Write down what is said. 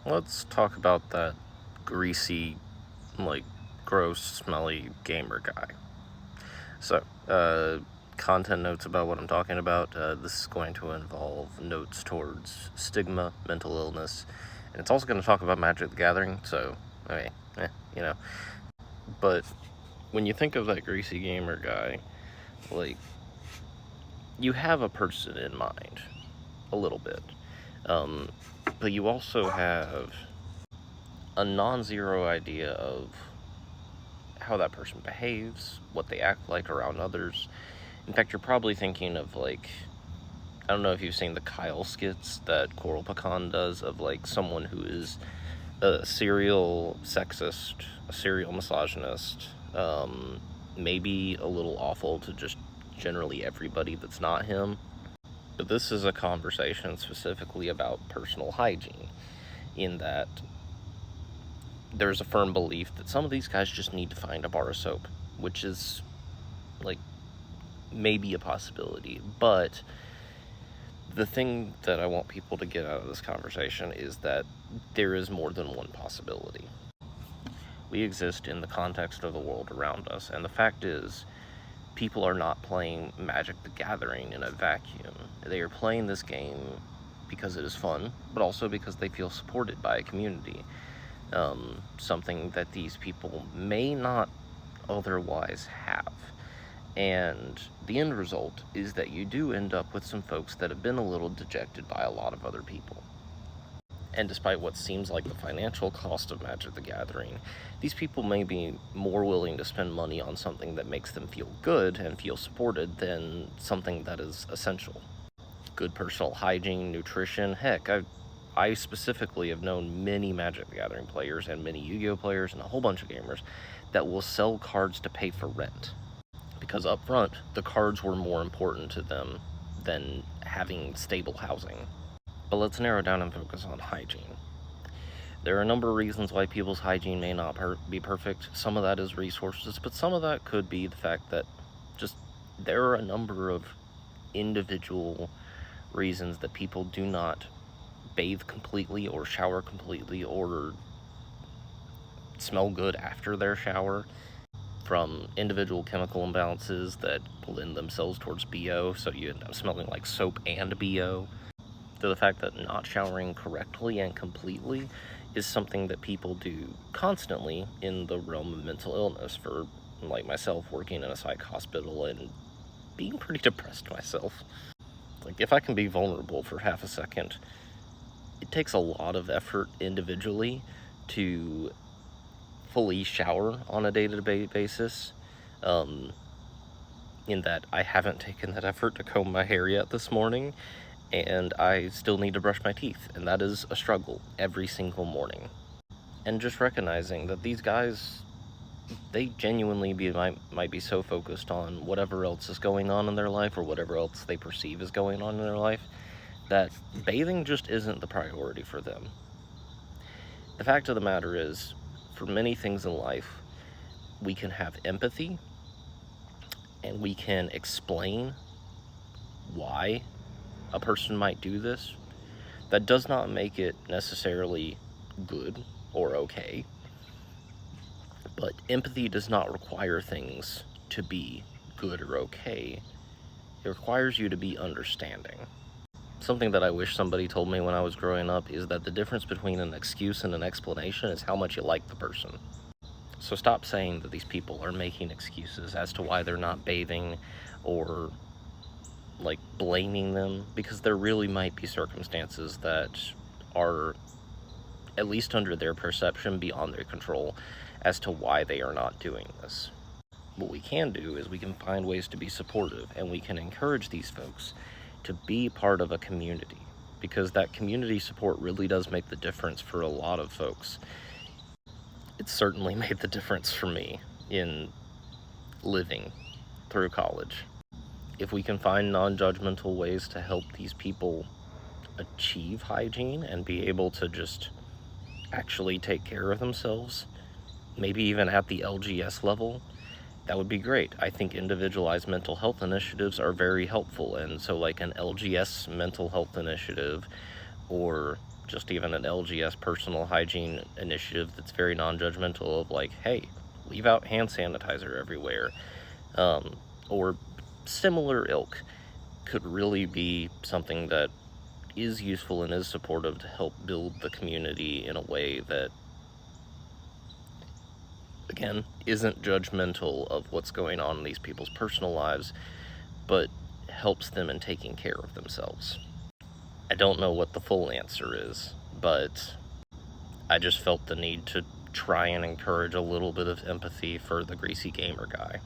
let's talk about that greasy, like, gross, smelly gamer guy. So, content notes about what I'm talking about. This is going to involve notes towards stigma, mental illness, and it's also going to talk about Magic the Gathering, so, okay, you know. But when you think of that greasy gamer guy, like, you have a person in mind, a little bit. But you also have a non-zero idea of how that person behaves, what they act like around others. In fact, you're probably thinking of, like, I don't know if you've seen the Kyle skits that Coral Pecan does of, like, someone who is a serial sexist, a serial misogynist, maybe a little awful to just generally everybody that's not him. But this is a conversation specifically about personal hygiene, in that there's a firm belief that some of these guys just need to find a bar of soap, which is, like, maybe a possibility. But the thing that I want people to get out of this conversation is that there is more than one possibility. We exist in the context of the world around us, and the fact is, people are not playing Magic the Gathering in a vacuum. They are playing this game because it is fun, but also because they feel supported by a community. Something that these people may not otherwise have. And the end result is that you do end up with some folks that have been a little dejected by a lot of other people. And despite what seems like the financial cost of Magic the Gathering, these people may be more willing to spend money on something that makes them feel good and feel supported than something that is essential. Good personal hygiene, nutrition, heck, I specifically have known many Magic the Gathering players and many Yu-Gi-Oh players and a whole bunch of gamers that will sell cards to pay for rent. Because up front, the cards were more important to them than having stable housing. But let's narrow down and focus on hygiene. There are a number of reasons why people's hygiene may not be perfect. Some of that is resources, but some of that could be the fact that just there are a number of individual reasons that people do not bathe completely or shower completely or smell good after their shower, from individual chemical imbalances that lend themselves towards BO, so you end up smelling like soap and BO, to the fact that not showering correctly and completely is something that people do constantly in the realm of mental illness. For, like myself, working in a psych hospital and being pretty depressed myself. Like, if I can be vulnerable for half a second, it takes a lot of effort individually to fully shower on a day-to-day basis. In that I haven't taken that effort to comb my hair yet this morning, and I still need to brush my teeth, and that is a struggle every single morning. And just recognizing that these guys, they genuinely might be so focused on whatever else is going on in their life, or whatever else they perceive is going on in their life, that bathing just isn't the priority for them. The fact of the matter is, for many things in life, we can have empathy, and we can explain why a person might do this. That does not make it necessarily good or okay. But empathy does not require things to be good or okay. It requires you to be understanding. Something that I wish somebody told me when I was growing up is that the difference between an excuse and an explanation is how much you like the person. So stop saying that these people are making excuses as to why they're not bathing, or, like, blaming them, because there really might be circumstances that are, at least under their perception, beyond their control as to why they are not doing this. What we can do is we can find ways to be supportive, and we can encourage these folks to be part of a community, because that community support really does make the difference for a lot of folks. It certainly made the difference for me in living through college. If we can find non-judgmental ways to help these people achieve hygiene and be able to just actually take care of themselves, maybe even at the LGS level, that would be great. I think individualized mental health initiatives are very helpful, and so, like, an LGS mental health initiative, or just even an LGS personal hygiene initiative that's very non-judgmental of like, hey, leave out hand sanitizer everywhere, or similar ilk, could really be something that is useful and is supportive to help build the community in a way that, again, isn't judgmental of what's going on in these people's personal lives, but helps them in taking care of themselves. I don't know what the full answer is, but I just felt the need to try and encourage a little bit of empathy for the greasy gamer guy.